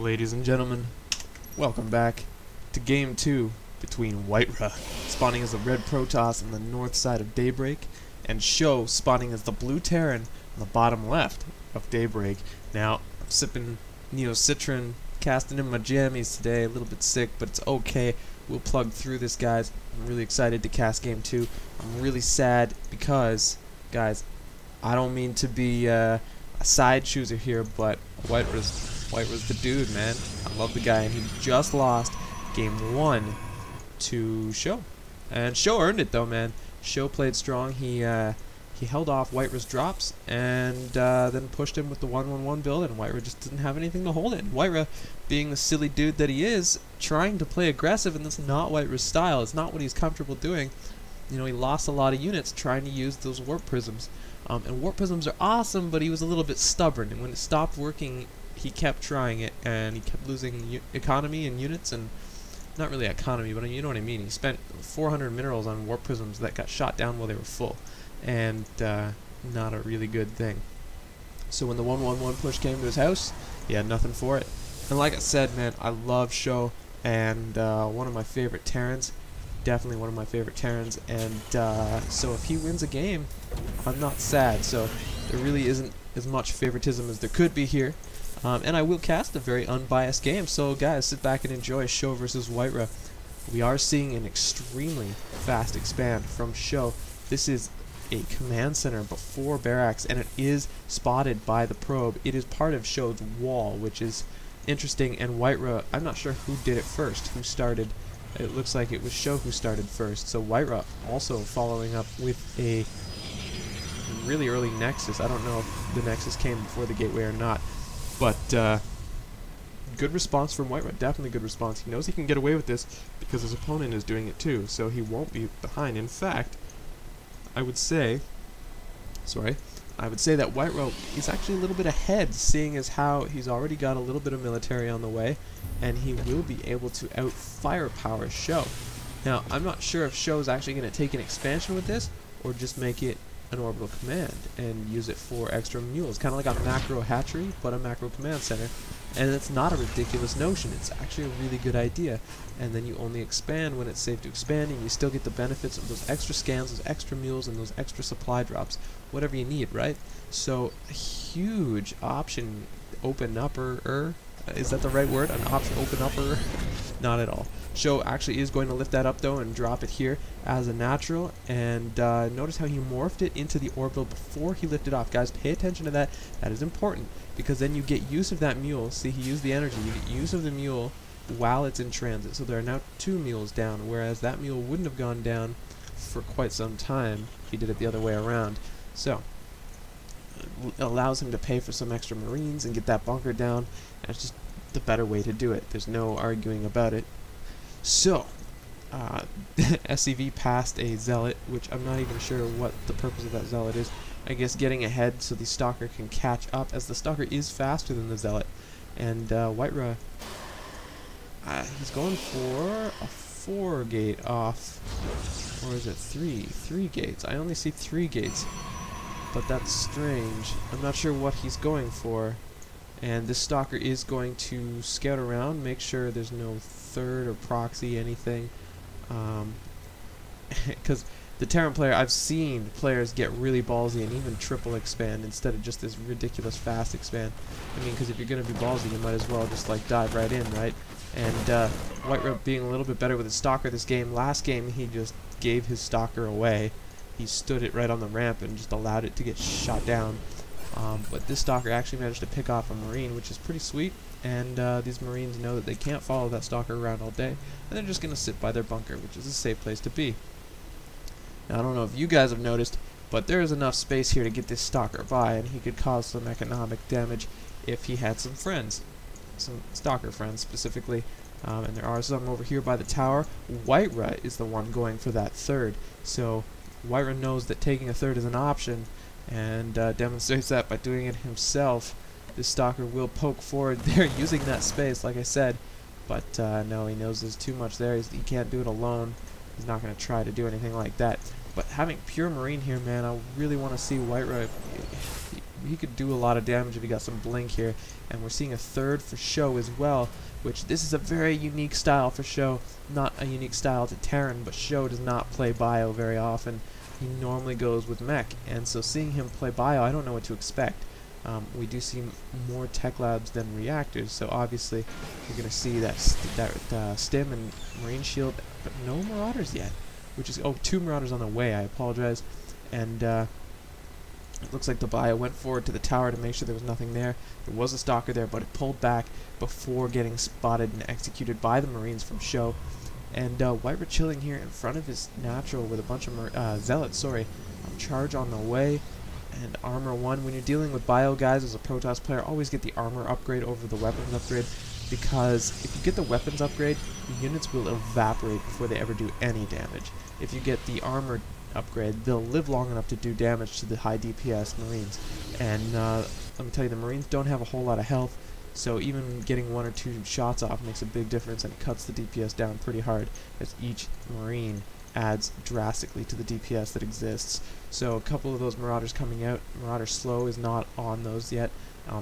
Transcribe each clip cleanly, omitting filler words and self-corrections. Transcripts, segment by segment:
Ladies and gentlemen, welcome back to Game 2 between whitera, spawning as the red Protoss on the north side of Daybreak, and Sjow spawning as the blue Terran on the bottom left of Daybreak. Now, I'm sipping Neocitrin, casting in my jammies today, a little bit sick, but it's okay. We'll plug through this, guys. I'm really excited to cast Game 2. I'm really sad because, guys, I don't mean to be a side chooser here, but whitera's the dude, man. I love the guy, and he just lost Game 1 to Sjow. And Sjow earned it, though, man. Sjow played strong. He held off whitera's drops, and then pushed him with the 1-1-1 build, and whitera just didn't have anything to hold it. whitera, being the silly dude that he is, trying to play aggressive, and that's not whitera's style. It's not what he's comfortable doing. You know, he lost a lot of units trying to use those warp prisms. And warp prisms are awesome, but he was a little bit stubborn, and when it stopped working, he kept trying it, and he kept losing economy and units, and not really economy, but you know what I mean. He spent 400 minerals on warp prisms that got shot down while they were full, and not a really good thing. So when the 1-1-1 push came to his house, he had nothing for it. And like I said, man, I love Sjow, and one of my favorite Terrans. Definitely one of my favorite Terrans, and so if he wins a game, I'm not sad. So there really isn't as much favoritism as there could be here, and I will cast a very unbiased game. So guys, sit back and enjoy Sjow versus whitera. We are seeing an extremely fast expand from Sjow. This is a command center before barracks, and it is spotted by the probe. It is part of Sjow's wall, which is interesting. And whitera, I'm not sure who did it first, who started. It looks like it was Sjow who started first. So whitera also following up with a really early Nexus. I don't know if the Nexus came before the gateway or not, but good response from whitera. Definitely good response. He knows he can get away with this because his opponent is doing it too, so he won't be behind. In fact, I would say that whitera is actually a little bit ahead, seeing as how he's already got a little bit of military on the way, and he will be able to out-firepower Sjow. Now, I'm not sure if Sjow is actually going to take an expansion with this, or just make it an orbital command and use it for extra mules. Kind of like a macro hatchery, but a macro command center. And it's not a ridiculous notion. It's actually a really good idea. And then you only expand when it's safe to expand, and you still get the benefits of those extra scans, those extra mules, and those extra supply drops. Whatever you need, right? So, a huge option open-upper. Is that the right word? An option open-upper? Not at all. Sjow actually is going to lift that up, though, and drop it here as a natural. And notice how he morphed it into the orbital before he lifted off. Guys, pay attention to that. That is important, because then you get use of that mule. See, he used the energy. You get use of the mule while it's in transit. So there are now 2 mules down, whereas that mule wouldn't have gone down for quite some time if he did it the other way around. So it allows him to pay for some extra marines and get that bunker down. And it's just the better way to do it. There's no arguing about it. So, SCV passed a zealot, which I'm not even sure what the purpose of that zealot is. I guess getting ahead so the stalker can catch up, as the stalker is faster than the zealot. And whitera, he's going for a 4 gate off, or is it 3? 3 gates. I only see 3 gates, but that's strange. I'm not sure what he's going for. And this stalker is going to scout around, make sure there's no third or proxy, anything. Because the Terran player, I've seen players get really ballsy and even triple expand instead of just this ridiculous fast expand. I mean, because if you're going to be ballsy, you might as well just like dive right in, right? And whitera being a little bit better with his stalker this game. Last game, he just gave his stalker away. He stood it right on the ramp and just allowed it to get shot down. But this stalker actually managed to pick off a marine, which is pretty sweet, and these marines know that they can't follow that stalker around all day, and they're just going to sit by their bunker, which is a safe place to be. Now, I don't know if you guys have noticed, but there is enough space here to get this stalker by, and he could cause some economic damage if he had some friends, some stalker friends specifically, and there are some over here by the tower. whitera is the one going for that third, so whitera knows that taking a third is an option, and demonstrates that by doing it himself. This stalker will poke forward there using that space, like I said, but no, he knows there's too much there. He can't do it alone. He's not going to try to do anything like that. But having pure marine here, man, I really want to see whitera. he could do a lot of damage if he got some blink here. And we're seeing a third for Sjow as well, which this is a very unique style for Sjow. Not a unique style to Terran, but Sjow does not play bio very often. He normally goes with mech, and so seeing him play bio, I don't know what to expect. We do see more tech labs than reactors, so obviously you're going to see that stim and marine shield, but no marauders yet, which is 2 marauders on the way. I apologize. And it looks like the bio went forward to the tower to make sure there was nothing there. There was a stalker there, but it pulled back before getting spotted and executed by the marines from Sjow. And whitera chilling here in front of his natural with a bunch of zealots. Charge on the way. And armor 1. When you're dealing with bio guys as a Protoss player, always get the armor upgrade over the weapons upgrade, because if you get the weapons upgrade, the units will evaporate before they ever do any damage. If you get the armor upgrade, they'll live long enough to do damage to the high DPS marines. And let me tell you, the marines don't have a whole lot of health, so even getting 1 or 2 shots off makes a big difference, and it cuts the DPS down pretty hard, as each marine adds drastically to the DPS that exists. So a couple of those marauders coming out. Marauder slow is not on those yet.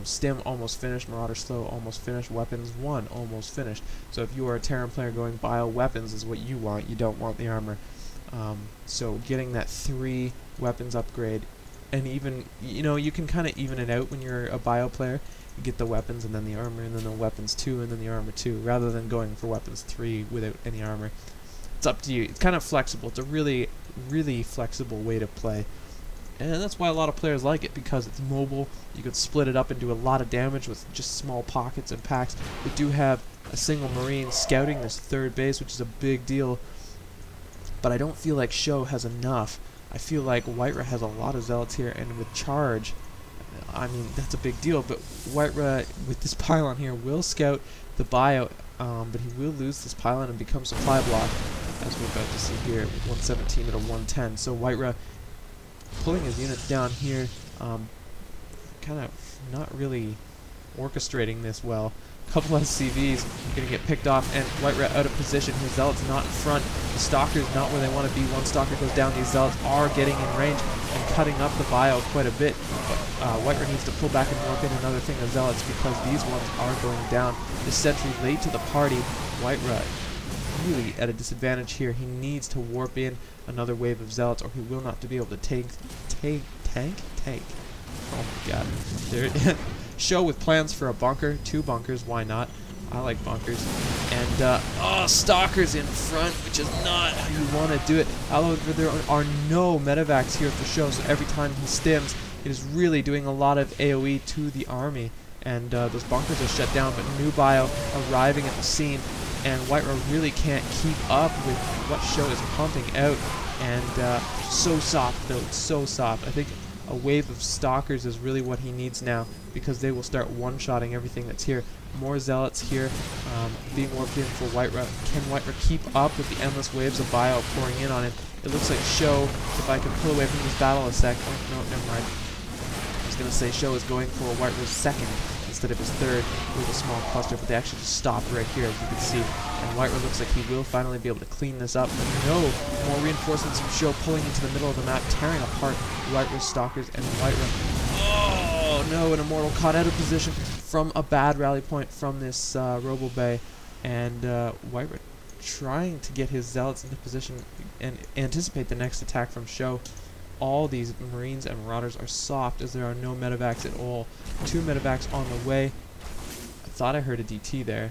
Stim almost finished, Marauder slow almost finished, weapons 1 almost finished. So if you are a Terran player going bio, weapons is what you want. You don't want the armor. So getting that 3 weapons upgrade, and even, you can kind of even it out when you're a bio player. You get the weapons and then the armor, and then the weapons 2 and then the armor 2, rather than going for weapons 3 without any armor. It's up to you. It's kind of flexible. It's a really, really flexible way to play. And that's why a lot of players like it, because it's mobile. You could split it up and do a lot of damage with just small pockets and packs. We do have a single marine scouting this 3rd base, which is a big deal. But I don't feel like Sjow has enough. I feel like whitera has a lot of zealots here, and with charge, I mean, that's a big deal. But whitera, with this pylon here, will scout the bio, but he will lose this pylon and become supply block, as we're about to see here, 117 at a 110. So whitera pulling his units down here, kind of not really orchestrating this well. A couple of SCVs going to get picked off, and whitera out of position. His zealots not in front. The stalker's not where they want to be. 1 stalker goes down. These zealots are getting in range and cutting up the bio quite a bit. But whitera needs to pull back and warp in another thing of zealots, because these ones are going down. The sentry late to the party. whitera really at a disadvantage here. He needs to warp in another wave of zealots, or he will not be able to tank. Oh my god. There, Sjow with plans for a bunker, 2 bunkers, why not? I like bunkers. And, stalkers in front, which is not how you want to do it. However, there are no medevacs here for Sjow, so every time he stims, it is really doing a lot of AoE to the army. And those bunkers are shut down, but new bio arriving at the scene, and whitera really can't keep up with what Sjow is pumping out. And so soft, though, it's so soft. I think a wave of stalkers is really what he needs now, because they will start one-shotting everything that's here. More zealots here being warped in for whitera. Can whitera keep up with the endless waves of bio pouring in on him? It looks like Sjow, if I can pull away from this battle a sec. Oh, no, never mind. I was going to say Sjow is going for whitera's 2nd instead of his 3rd with a small cluster, but they actually just stopped right here, as you can see. And whitera looks like he will finally be able to clean this up. But no more reinforcements from Sjow pulling into the middle of the map, tearing apart whitera's stalkers, and whitera, oh no, an immortal caught out of position from a bad rally point from this Robo Bay. And whitera trying to get his zealots into position and anticipate the next attack from Sjow. All these marines and marauders are soft, as there are no medevacs at all. 2 medevacs on the way. I thought I heard a DT there.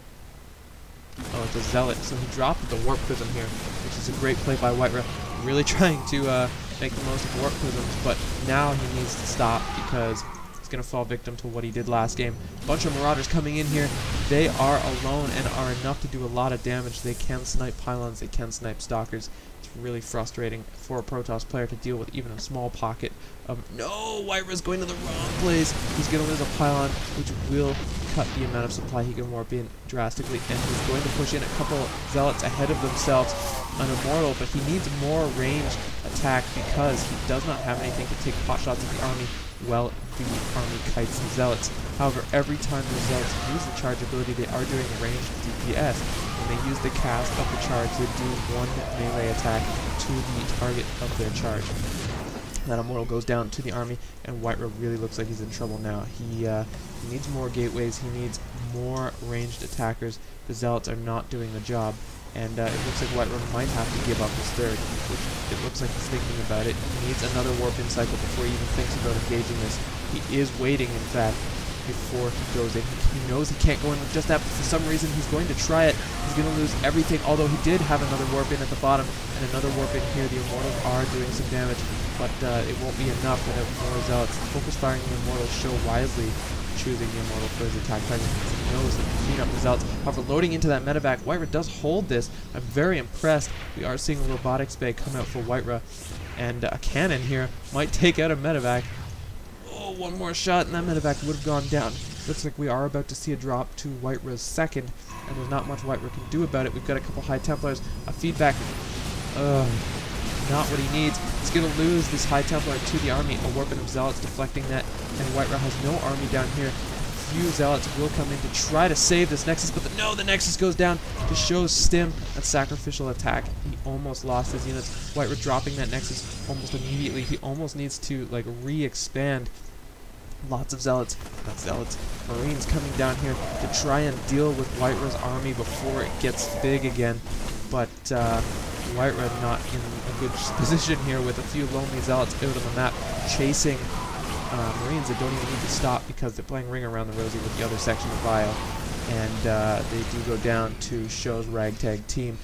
Oh, it's a zealot. So he dropped the warp prism here, which is a great play by whitera. Really trying to make the most of warp prisms, but now he needs to stop, because he's going to fall victim to what he did last game. Bunch of marauders coming in here. They are alone and are enough to do a lot of damage. They can snipe pylons, they can snipe stalkers. It's really frustrating for a Protoss player to deal with even a small pocket of... No! whitera's going to the wrong place! He's going to lose a pylon, which will cut the amount of supply he can warp in drastically, and he's going to push in a couple zealots ahead of themselves. An immortal, but he needs more ranged attack, because he does not have anything to take pot shots at the army while the army kites the zealots. However, every time the zealots use the charge ability, they are doing ranged DPS. When they use the cast of the charge, they do 1 melee attack to the target of their charge. That immortal goes down to the army, and whitera really looks like he's in trouble now. He needs more gateways, he needs more ranged attackers. The zealots are not doing the job, and it looks like whitera might have to give up his third, which it looks like he's thinking about it. He needs another warp-in cycle before he even thinks about engaging this. He is waiting, in fact, before he goes in. He knows he can't go in with just that, but for some reason he's going to try it. He's going to lose everything, although he did have another warp-in at the bottom, and another warp-in here. The immortals are doing some damage, but it won't be enough without more zealots. Focus firing the immortals, Sjow wisely choosing the immortal for his attack target because he knows that he clean up the zealots. However, loading into that medevac, whitera does hold this. I'm very impressed. We are seeing a robotics bay come out for whitera, and a cannon here might take out a medevac. Oh, one more shot and that medevac would have gone down. Looks like we are about to see a drop to whitera's second, and there's not much whitera can do about it. We've got a couple High Templars, a feedback. Not what he needs. He's going to lose this High Templar to the army. A warping of zealots deflecting that, and whitera has no army down here. A few zealots will come in to try to save this nexus, but the nexus goes down to Sjow's stim. That sacrificial attack. He almost lost his units. Whitera dropping that nexus almost immediately. He almost needs to like re-expand. Lots of zealots, not zealots, marines coming down here to try and deal with whitera's army before it gets big again. But whitera not in a good position here with a few lonely zealots out on the map chasing marines that don't even need to stop because they're playing Ring Around the Rosie with the other section of Bio. And they do go down to Sjow's ragtag team.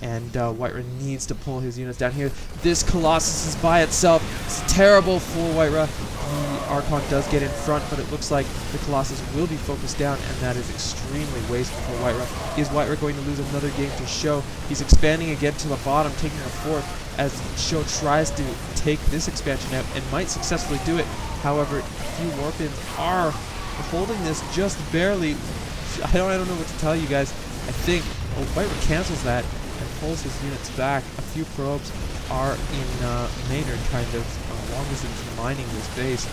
And whitera needs to pull his units down here. This Colossus is by itself. It's terrible for whitera. The Archon does get in front, but it looks like the Colossus will be focused down, and that is extremely wasteful for whitera. Is whitera going to lose another game to Sjow? He's expanding again to the bottom, taking a fourth, as Sjow tries to take this expansion out and might successfully do it. However, a few warp-ins are holding this just barely. I don't know what to tell you guys. I think whitera cancels that and pulls his units back. A few probes are in Maynard kind of long distance mining this base.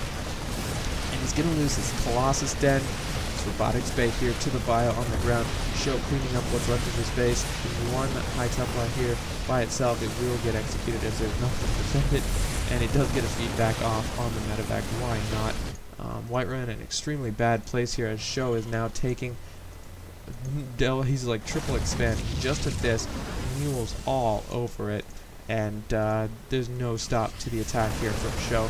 And he's going to lose his Colossus Den, his robotics bay here to the bio on the ground. Sjow cleaning up what's left of his base. One High Templar here by itself, it will get executed as there's nothing to defend it. And it does get a feedback off on the medevac. Why not? Whitera in an extremely bad place here as Sjow is now taking. He's like triple expanding just at this, mules all over it, and there's no stop to the attack here from Sjow.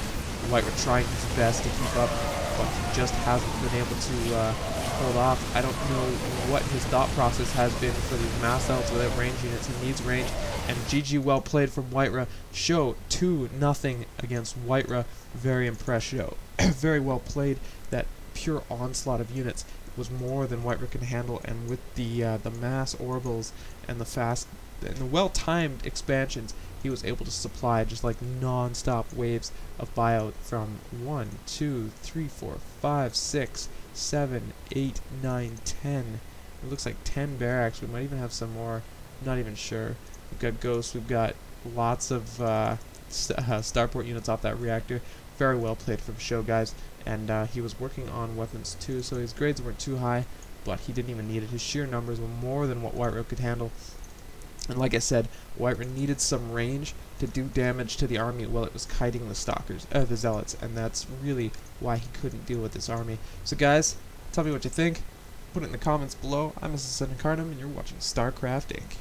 Whitera trying his best to keep up, but he just hasn't been able to hold off. I don't know what his thought process has been for these mass outs without range units. He needs range, and GG well played from whitera. Sjow 2-0 against whitera. Very impressed Sjow. Very well played. That pure onslaught of units was more than whitera can handle, and with the mass orbals and the fast and the well-timed expansions, he was able to supply just like non-stop waves of bio from 1, 2, 3, 4, 5, 6, 7, 8, 9, 10. It looks like 10 barracks. We might even have some more. I'm not even sure. We've got ghosts. We've got lots of starport units off that reactor. Very well played from Sjow, guys. And he was working on weapons too, so his grades weren't too high, but he didn't even need it. His sheer numbers were more than what whitera could handle. And like I said, whitera needed some range to do damage to the army while it was kiting the stalkers, the zealots, and that's really why he couldn't deal with this army. So guys, tell me what you think. Put it in the comments below. I'm Mrs. Incarnum, and you're watching StarCraft Inc.